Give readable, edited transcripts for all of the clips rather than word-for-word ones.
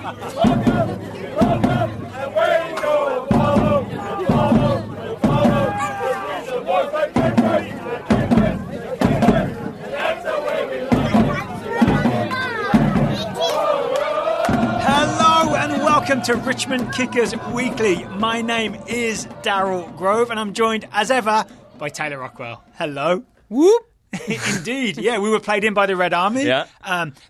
Welcome to Richmond Kickers Weekly. My name is Daryl Grove, and I'm joined, as ever, by Taylor Rockwell. Hello. Whoop. Indeed, yeah, we were played in by the Red Army. Yeah.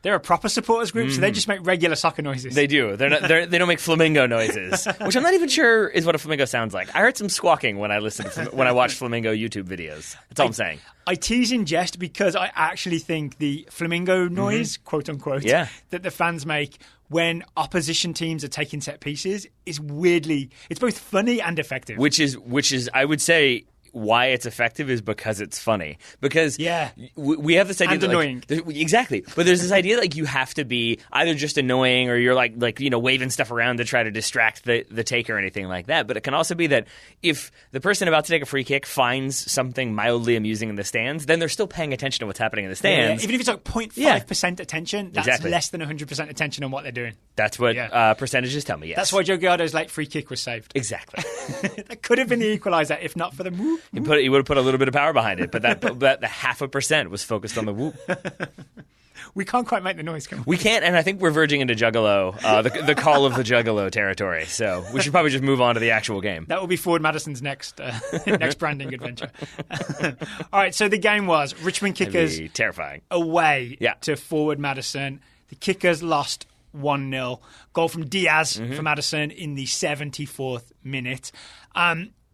They're a proper supporters group, so they just make regular soccer noises. They do. They don't make flamingo noises, which I'm not even sure is what a flamingo sounds like. I heard some squawking when I watched flamingo YouTube videos. That's all I'm saying. I tease in jest because I actually think the flamingo noise, quote unquote, that the fans make when opposition teams are taking set pieces is weirdly, it's both funny and effective. Which is, I would say, why it's effective is because it's funny. Because we have this idea and that annoying. Exactly. But there's this idea like you have to be either just annoying or you're like waving stuff around to try to distract the taker or anything like that. But it can also be that if the person about to take a free kick finds something mildly amusing in the stands, then they're still paying attention to what's happening in the stands. Yeah. Even if it's like 0.5% attention, that's less than 100% attention on what they're doing. That's what percentages tell me, yes. That's why Joe Gallardo's late free kick was saved. Exactly. That could have been the equaliser if not for the whoop. He would have put a little bit of power behind it, but that the 0.5% was focused on the whoop. We can't quite make the noise, can we? We can't, and I think we're verging into Juggalo, the call of the Juggalo territory. So we should probably just move on to the actual game. That will be Forward Madison's next branding adventure. All right, so the game was Richmond Kickers terrifying away to Forward Madison. The Kickers lost 1-0. Goal from Diaz for Madison in the 74th minute.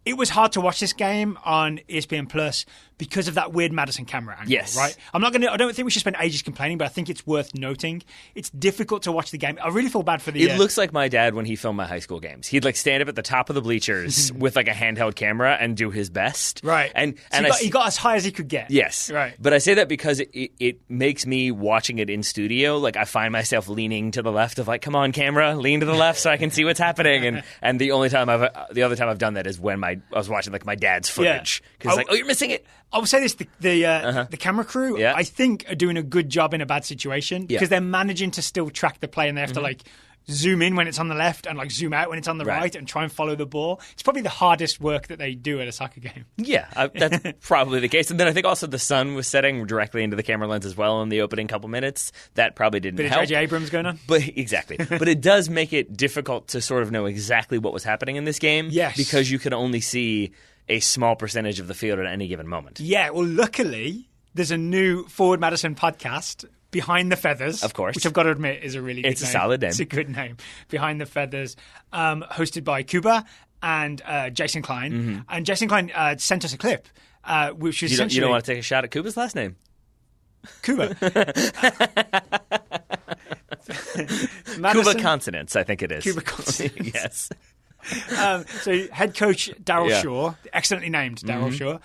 It was hard to watch this game on ESPN Plus because of that weird Madison camera angle, right? I don't think we should spend ages complaining, but I think it's worth noting. It's difficult to watch the game. I really feel bad for the... It looks like my dad when he filmed my high school games. He'd like stand up at the top of the bleachers with like a handheld camera and do his best. Right. And he got as high as he could get. Yes. Right. But I say that because it makes me watching it in studio, like I find myself leaning to the left of like, come on camera, lean to the left so I can see what's happening. And the other time I've done that is when I was watching like my dad's footage. Because like, oh, you're missing it. I will say this, the camera crew, I think, are doing a good job in a bad situation because they're managing to still track the play and they have to like zoom in when it's on the left and like zoom out when it's on the right and try and follow the ball. It's probably the hardest work that they do at a soccer game. Yeah, that's probably the case. And then I think also the sun was setting directly into the camera lens as well in the opening couple minutes. That probably didn't help. Bit of J.J. Abrams going on? But exactly. But it does make it difficult to sort of know exactly what was happening in this game because you can only see a small percentage of the field at any given moment. Yeah, well, luckily, there's a new Forward Madison podcast, Behind the Feathers. Of course. Which I've got to admit is a really good name. It's a solid name. It's a good name. Behind the Feathers, hosted by Cuba and Jason Klein. Mm-hmm. And Jason Klein sent us a clip, which is essentially... You don't want to take a shot at Cuba's last name? Cuba. Cuba consonants, I think it is. Cuba consonants. Yes. So head coach Daryl Shaw, excellently named Daryl Shaw,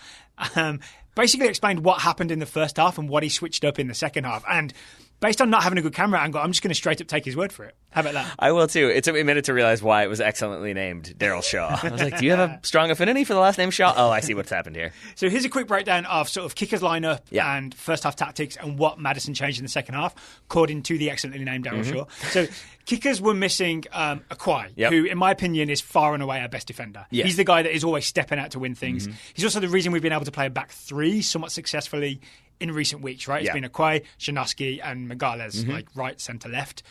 basically explained what happened in the first half and what he switched up in the second half. And based on not having a good camera angle, I'm just going to straight up take his word for it. How about that? I will too. It took me a minute to realize why it was excellently named Daryl Shaw. I was like, do you have a strong affinity for the last name Shaw? Oh, I see what's happened here. So here's a quick breakdown of sort of Kickers lineup and first half tactics and what Madison changed in the second half, according to the excellently named Daryl Shaw. So Kickers were missing Akwai, who, in my opinion, is far and away our best defender. Yeah. He's the guy that is always stepping out to win things. He's also the reason we've been able to play a back three somewhat successfully in recent weeks, right? It's been Akwai, Shanosky, and Megales, like right, centre, left.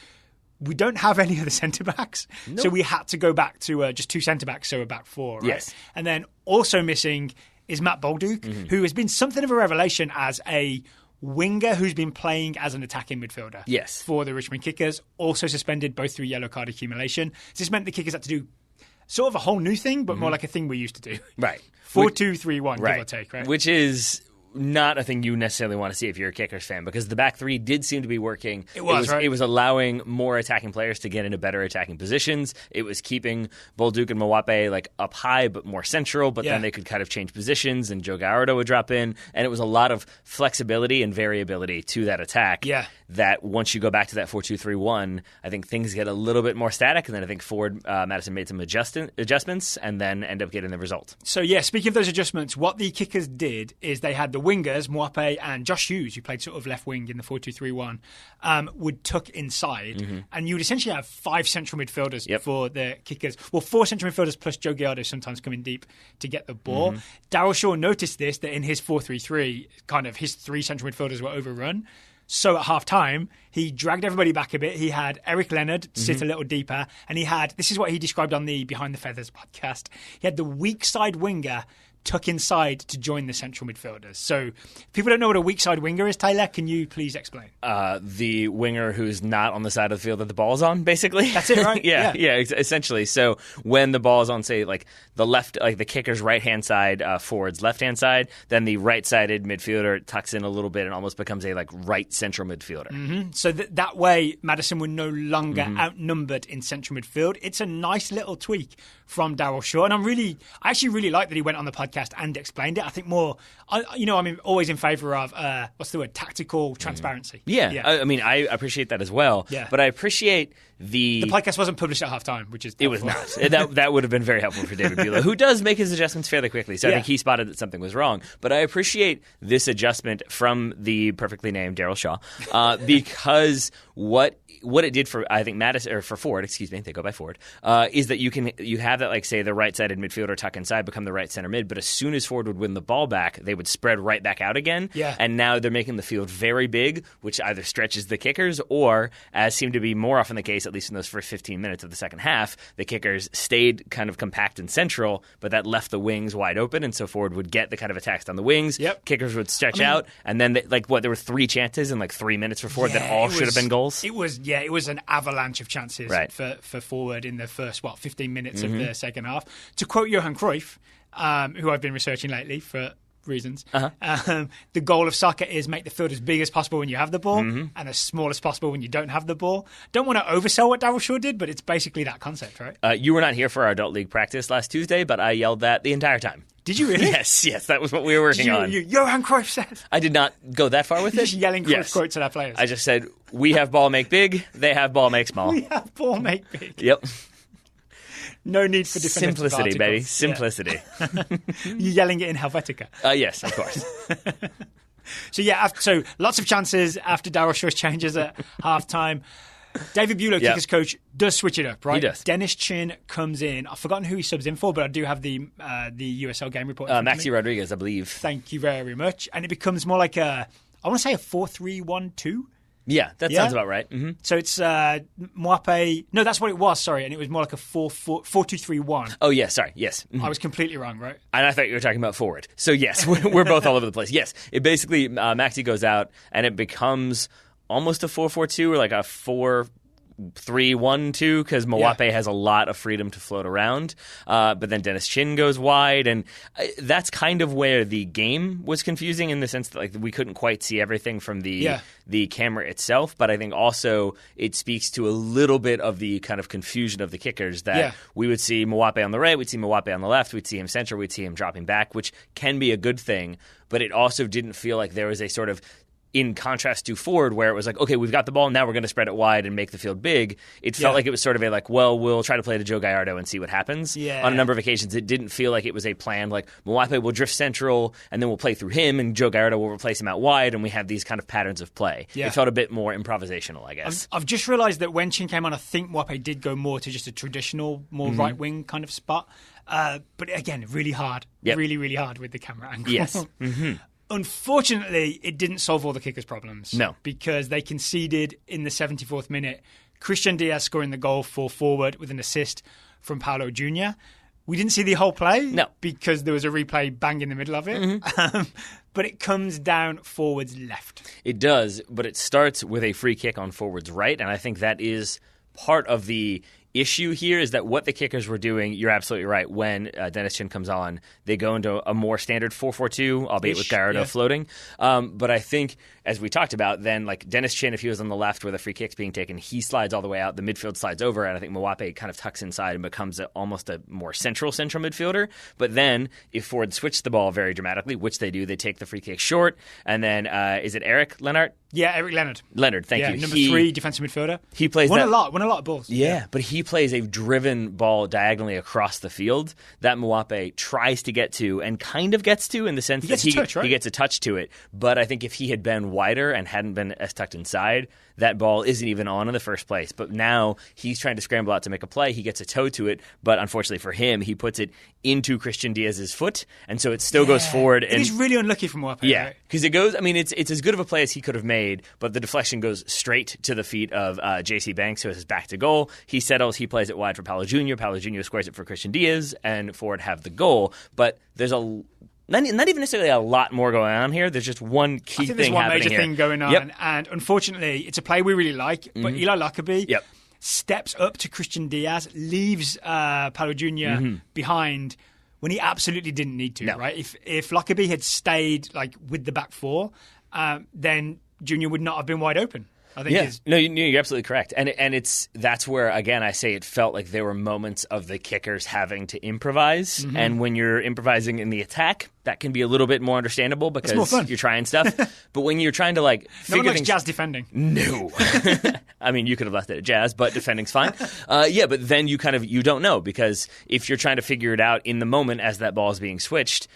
We don't have any other centre-backs, so we had to go back to just two centre-backs, so a back four, right? Yes. And then also missing is Matt Bolduc, who has been something of a revelation as a winger who's been playing as an attacking midfielder for the Richmond Kickers, also suspended both through yellow card accumulation. This meant the Kickers had to do sort of a whole new thing, but more like a thing we used to do. Right. 4-2-3-1, give or take, right? Which is not a thing you necessarily want to see if you're a Kickers fan, because the back three did seem to be working. It was allowing more attacking players to get into better attacking positions. It was keeping Bolduc and Mwape like up high but more central, but then they could kind of change positions and Joe Gallardo would drop in. And it was a lot of flexibility and variability to that attack that once you go back to that 4-2-3-1, I think things get a little bit more static, and then I think Forward Madison made some adjustments and then end up getting the result. So speaking of those adjustments, what the Kickers did is they had the wingers, Mwape and Josh Hughes, who played sort of left wing in the 4-2-3-1, would tuck inside, and you would essentially have 5 central midfielders for the kickers. Well, 4 central midfielders plus Joe Gallardo sometimes coming deep to get the ball. Daryl Shaw noticed this, that in his 4-3-3, kind of his 3 central midfielders were overrun. So at half-time, he dragged everybody back a bit. He had Eric Leonard sit a little deeper, and he had, this is what he described on the Behind the Feathers podcast, he had the weak side winger tuck inside to join the central midfielders. So if people don't know what a weak side winger is, Taylor, can you please explain? The winger who's not on the side of the field that the ball's on, basically. That's it, right? yeah, essentially. So when the ball's on, say, like the left, like the kicker's right-hand side, forward's left-hand side, then the right-sided midfielder tucks in a little bit and almost becomes a like right central midfielder. So that way, Madison were no longer outnumbered in central midfield. It's a nice little tweak from Daryl Shaw, and I actually really like that he went on the podcast and explained it. I think more, I'm always in favour of tactical transparency. I mean, I appreciate that as well. Yeah. But I appreciate the podcast wasn't published at halftime, which is helpful. It was not. That would have been very helpful for David Bulow, who does make his adjustments fairly quickly. So I think he spotted that something was wrong. But I appreciate this adjustment from the perfectly named Daryl Shaw because what it did for, I think, Madison, or for Forward, they go by Forward, is that you have that, like, say, the right-sided midfielder tuck inside, become the right center mid, but as soon as Forward would win the ball back, they would spread right back out again. Yeah. And now they're making the field very big, which either stretches the kickers or, as seemed to be more often the case, at least in those first 15 minutes of the second half, the kickers stayed kind of compact and central, but that left the wings wide open, and so Forward would get the kind of attacks down the wings. Yep. Kickers would stretch out, and then, there were 3 chances in, 3 minutes for Forward that all should have been goals. It was an avalanche of chances for Forward in the first 15 minutes of the second half. To quote Johan Cruyff, who I've been researching lately for reasons, the goal of soccer is make the field as big as possible when you have the ball and as small as possible when you don't have the ball. Don't want to oversell what Daryl Shaw did, but it's basically that concept, right? You were not here for our adult league practice last Tuesday, but I yelled that the entire time. Did you really? Yes, that was what we were working on. Johan Cruyff said. I did not go that far with it. Just yelling Cruyff quotes at our players. I just said, we have ball make big, they have ball make small. We have ball make big. Yep. No need for definitive simplicity, articles. Baby. Simplicity. You're yelling it in Helvetica. Yes, of course. So lots of chances after Daryl Shaw's changes at halftime. David Bulow, kickers coach, does switch it up, right? He does. Dennis Chin comes in. I've forgotten who he subs in for, but I do have the USL game report. Maxi Rodriguez, I believe. Thank you very much. And it becomes more like I want to say a 4-3-1-2. Yeah, that sounds about right. Mm-hmm. So it's Mwape. No, that's what it was, sorry. And it was more like a 4-2-3-1. Oh, yeah, sorry. Yes. Mm-hmm. I was completely wrong, right? And I thought you were talking about Forward. So, yes, we're both all over the place. Yes, it basically, Maxi goes out and it becomes almost a 4-4-2 or like a 4-3-1-2 because Mwape has a lot of freedom to float around. But then Dennis Chin goes wide, and that's kind of where the game was confusing in the sense that we couldn't quite see everything from the camera itself. But I think also it speaks to a little bit of the kind of confusion of the kickers that we would see Mwape on the right, we'd see Mwape on the left, we'd see him central, we'd see him dropping back, which can be a good thing. But it also didn't feel like there was a sort of, in contrast to Forward, where it was like, okay, we've got the ball, now we're going to spread it wide and make the field big. It felt like it was sort of we'll try to play to Joe Gallardo and see what happens. Yeah. On a number of occasions, it didn't feel like it was a plan, like Mwape will drift central, and then we'll play through him, and Joe Gallardo will replace him out wide, and we have these kind of patterns of play. Yeah. It felt a bit more improvisational, I guess. I've just realised that when Chin came on, I think Mwape did go more to just a traditional, more right-wing kind of spot. But again, really hard. Yep. Really, really hard with the camera angle. Yes. Mm-hmm. Unfortunately, it didn't solve all the kickers' problems. No. Because they conceded in the 74th minute. Christian Diaz scoring the goal for Forward with an assist from Paulo Jr. We didn't see the whole play. No. Because there was a replay bang in the middle of it. Mm-hmm. But it comes down Forward's left. It does, but it starts with a free kick on Forward's right, and I think that is part of the issue here is that what the kickers were doing, you're absolutely right, when Dennis Chin comes on, they go into a more standard 4-4-2, albeit with Gallardo floating. But I think, as we talked about, then like Dennis Chin, if he was on the left where the free kick's being taken, he slides all the way out, the midfield slides over, and I think Mwape kind of tucks inside and becomes almost a more central midfielder. But then, if Ford switched the ball very dramatically, which they do, they take the free kick short, and then, is it Eric Leonard? Yeah, Eric Leonard. Leonard, thank you. Number 3 defensive midfielder. He plays won a lot of balls. Yeah, but he plays a driven ball diagonally across the field that Mwape tries to get to and kind of gets to in the sense that he gets a touch to it. But I think if he had been wider and hadn't been as tucked inside, that ball isn't even on in the first place. But now he's trying to scramble out to make a play. He gets a toe to it, but unfortunately for him, he puts it into Christian Diaz's foot, and so it still goes forward. And he's really unlucky from Mwape. Yeah, because it goes. I mean, it's as good of a play as he could have made, but the deflection goes straight to the feet of J.C. Banks, who has his back to goal. He settles. He plays it wide for Paulo Jr. Paulo Jr. squares it for Christian Diaz, and Forward have the goal. But there's not even necessarily a lot more going on here. There's just one key thing happening here. There's one major thing going on, and unfortunately, it's a play we really like, but Eli Lockerbie steps up to Christian Diaz, leaves Paulo Jr. behind when he absolutely didn't need to, right? If Lockerbie had stayed with the back four, then Jr. would not have been wide open. I think you're absolutely correct, and that's where again I say it felt like there were moments of the kickers having to improvise, and when you're improvising in the attack, that can be a little bit more understandable because you're trying stuff. But when you're trying to no one likes Jazz defending. No, I mean you could have left it at Jazz, but defending's fine. But then you don't know because if you're trying to figure it out in the moment as that ball is being switched,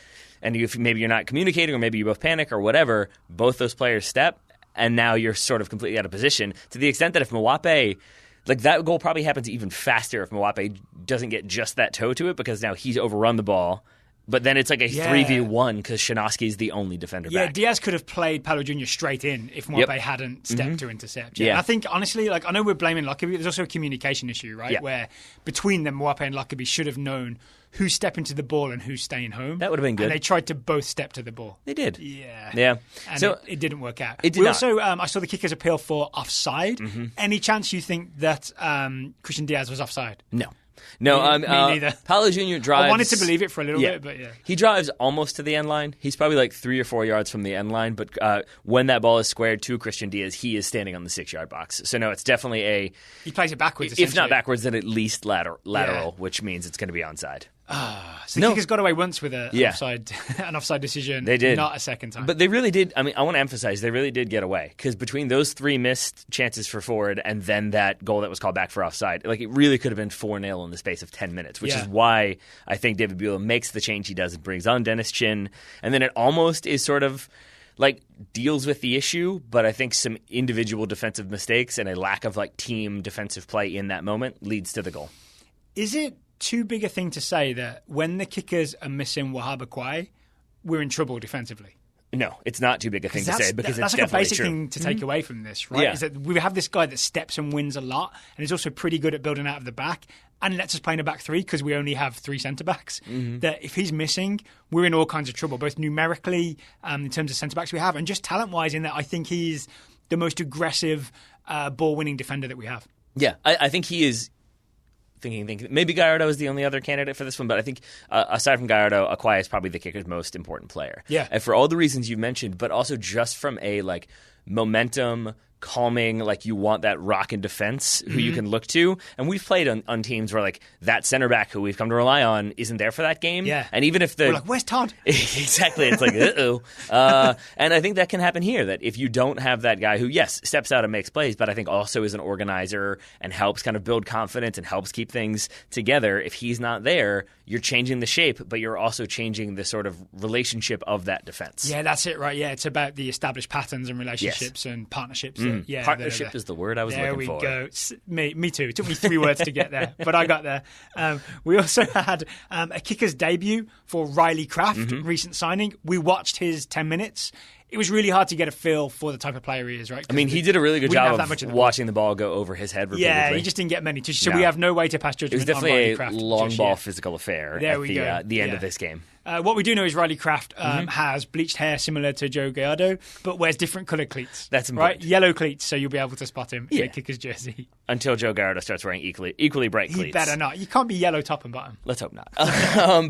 and maybe you're not communicating, or maybe you both panic or whatever, both those players step. And now you're sort of completely out of position to the extent that if Mwape, that goal probably happens even faster if Mwape doesn't get just that toe to it because now he's overrun the ball. But then it's like a 3v1 because Shinovsky's the only defender back. Yeah, Diaz could have played Paulo Jr. straight in if Mwape hadn't stepped to intercept. Yeah. And I think, honestly, I know we're blaming Lockerbie, there's also a communication issue, right? Yeah. Where between them, Mwape and Lockerbie should have known who's stepping to the ball and who's staying home. That would have been good. And they tried to both step to the ball. They did. Yeah. And so it didn't work out. It did not. Also, I saw the kickers appeal for offside. Any chance you think that Christian Diaz was offside? No. Me neither. Paulo Jr. drives. I wanted to believe it for a little bit, but yeah. He drives almost to the end line. He's probably 3 or 4 yards from the end line, but when that ball is squared to Christian Diaz, he is standing on the 6-yard box. So no, it's definitely he plays it backwards. If not backwards, then at least lateral, which means it's going to be onside. So the kickers got away once with an offside decision. They did. Not a second time. But they really did. I mean, I want to emphasize, they really did get away. Because between those 3 missed chances for Forward and then that goal that was called back for offside, it really could have been 4-0 in the space of 10 minutes, which is why I think David Beulah makes the change he does and brings on Dennis Chin. And then it almost is sort of deals with the issue, but I think some individual defensive mistakes and a lack of team defensive play in that moment leads to the goal. Is it too big a thing to say that when the kickers are missing Wahab Akwai, we're in trouble defensively? No, it's not too big a thing to say because it's definitely true. That's a basic thing to take away from this, right? Yeah. Is that we have this guy that steps and wins a lot, and is also pretty good at building out of the back, and lets us play in a back 3 because we only have 3 centre backs. That if he's missing, we're in all kinds of trouble, both numerically in terms of centre backs we have, and just talent wise. In that, I think he's the most aggressive ball winning defender that we have. Yeah, I think he is. Thinking. Maybe Gallardo is the only other candidate for this one, but I think aside from Gallardo, Akwai is probably the kicker's most important player. Yeah. And for all the reasons you mentioned, but also just from a momentum, calming, you want that rock in defense who you can look to. And we've played on teams where that center back who we've come to rely on isn't there for that game. Yeah. And even if we're where's Todd? Exactly. It's uh-oh. And I think that can happen here, that if you don't have that guy who, yes, steps out and makes plays, but I think also is an organizer and helps kind of build confidence and helps keep things together, if he's not there, you're changing the shape, but you're also changing the sort of relationship of that defense. Yeah, that's it, right? Yeah, it's about the established patterns and relationships and partnerships. Partnership is the word I was looking for. There we go. Me too. It took me 3 words to get there, but I got there. We also had a kicker's debut for Riley Kraft, recent signing. We watched his 10 minutes. It was really hard to get a feel for the type of player he is, right? I mean, he did a really good job of watching the ball go over his head repeatedly. Yeah, he just didn't get many touches, so we have no way to pass judgment on Riley Kraft. It was definitely a long ball physical affair at the end of this game. What we do know is Riley Kraft has bleached hair similar to Joe Gallardo, but wears different coloured cleats. That's important. Right? Yellow cleats, so you'll be able to spot him in a kicker's jersey. Until Joe Gallardo starts wearing equally bright cleats. He better not. You can't be yellow top and bottom. Let's hope not.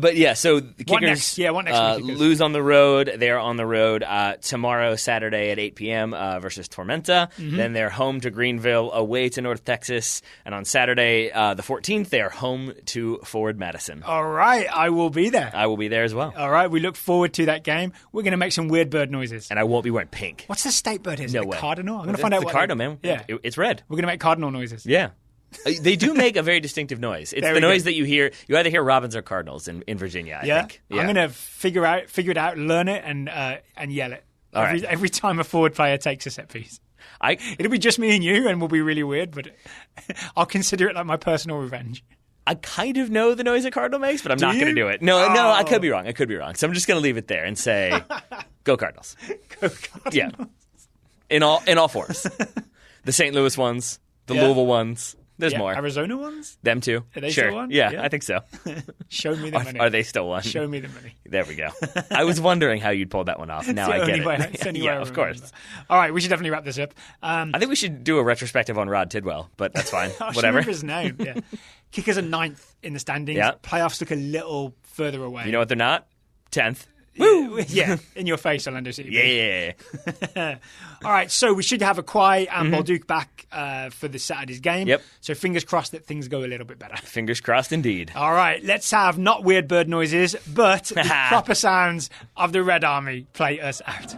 But yeah, so the kickers what next lose on the road. They're on the road tomorrow, Saturday at 8 p.m. Versus Tormenta. Then they're home to Greenville, away to North Texas. And on Saturday, the 14th, they are home to Forward Madison. All right, I will be there. I will be there as well. All right, we look forward to that game. We're going to make some weird bird noises. And I won't be wearing pink. What's the state bird? Is no it way. Cardinal? I'm going to find out what the cardinal, man. Yeah. It's red. We're going to make cardinal noises. Yeah. They do make a very distinctive noise. It's the noise that you hear. You either hear robins or cardinals in Virginia, I think. Yeah. I'm going to figure it out, learn it, and yell it every time a forward player takes a set piece. It'll be just me and you, and we'll be really weird, but I'll consider it like my personal revenge. I kind of know the noise a cardinal makes, but I'm not going to do it. No, I could be wrong. So I'm just going to leave it there and say, go Cardinals. Go Cardinals. Yeah. In all fours. The St. Louis ones, the Louisville ones. There's more. Arizona ones? Them too. Are they sure. still one? Yeah, I think so. Show me the money. Are they still one? Show me the money. There we go. I was wondering how you'd pull that one off. Now I get it. It's the only way of course. All right, we should definitely wrap this up. I think we should do a retrospective on Rod Tidwell, but that's fine. Whatever. His name. Yeah. Kickers are 9th in the standings. Yeah. Playoffs look a little further away. You know what they're not? 10th. Woo! Yeah, in your face, Orlando City. Yeah. All right, so we should have Akwai and Bolduc back for this Saturday's game. Yep. So fingers crossed that things go a little bit better. Fingers crossed indeed. All right, let's have not weird bird noises, but the proper sounds of the Red Army play us out.